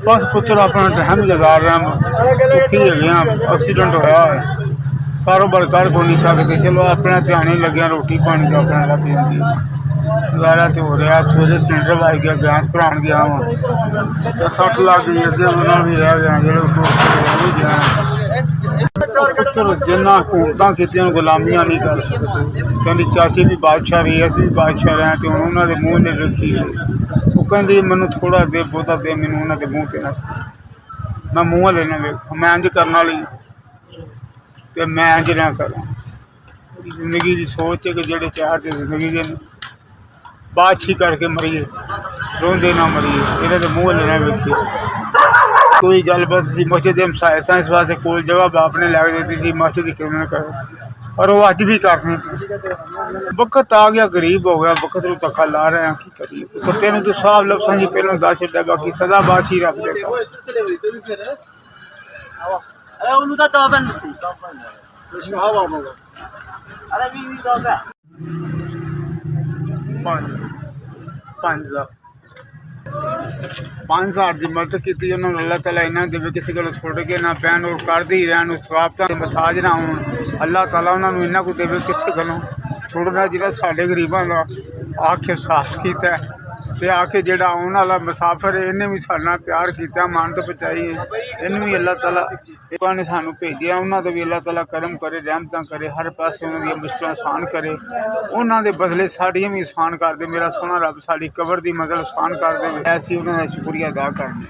बस पुत्र अपना टाइम गुजार रहे दुखी है एक्सीडेंट होया है कारोबार कर को नहीं सकते चलो अपना ध्यान ही लगे रोटी पानी का अपना लग जाती गुजारा तो हो रहा सवेरे सिलेंडर लाई गया गैस भरान गया वहाँ 60 लाख गई अगे उन्होंने भी रह गए जो भी गया पुत्र जिन्ना हुकूमत की गुलामियां नहीं कर सकते कहती चाची भी बादशाह रही असी भी बादशाह रहे तो हम उन्होंने मूँह नहीं रखी वो कहती मैनू थोड़ा दे बहुता दे मैनू उन्होंने मूँह ते ना मैं मूँह लेना वेख मैं इंज करने वाली तो मैं इंज ना करा जिंदगी की सोच है कि जेडे चार के जिंदगी के बादशाही करके मरीए रोंदे ना मरीए इन्हें तो मूँह लेना वेखिए कोई गलबात सी मस्जिद साइंस वास्ते कोई जगह बाप ने लैके देती थी मस्जिद की क्यों करो और वो अज भी करनी वक्त आ गया गरीब हो गया वक्त को धक्का ला रहे हैं की करिए तो तेन तो साफ लफ्सां जी पहलों दस छड्या बाकी सदा बादशाही रब देगा पाँच हज़ार की मदद की उन्होंने अल्लाह ताला इन्होंने देवे किसी को छुट के ना पैन और करते ही रहन स्वाबता मसाज ना हो अल्लाह ताला उन्होंने इन्हों को देवे किसी को छुड़ना जो साढ़े गरीबों का आके साफ किया तो आके जोड़ा आने वाला मुसाफिर है इन्हें भी साढ़े प्यार किया मान तो पहुँचाई है इन्हें भी अल्लाह ताला ने सानू भेजा उन्होंने भी अल्लाह ताला करम करे रहमत करे हर पास उन्होंने मुश्किल आसान करे उन्होंने बदले साड़ियाँ भी आसान कर दे मेरा सोना रब साड़ी कबर की मजल आसान कर दे ऐसी उन्होंने शुक्रिया अदा करनी।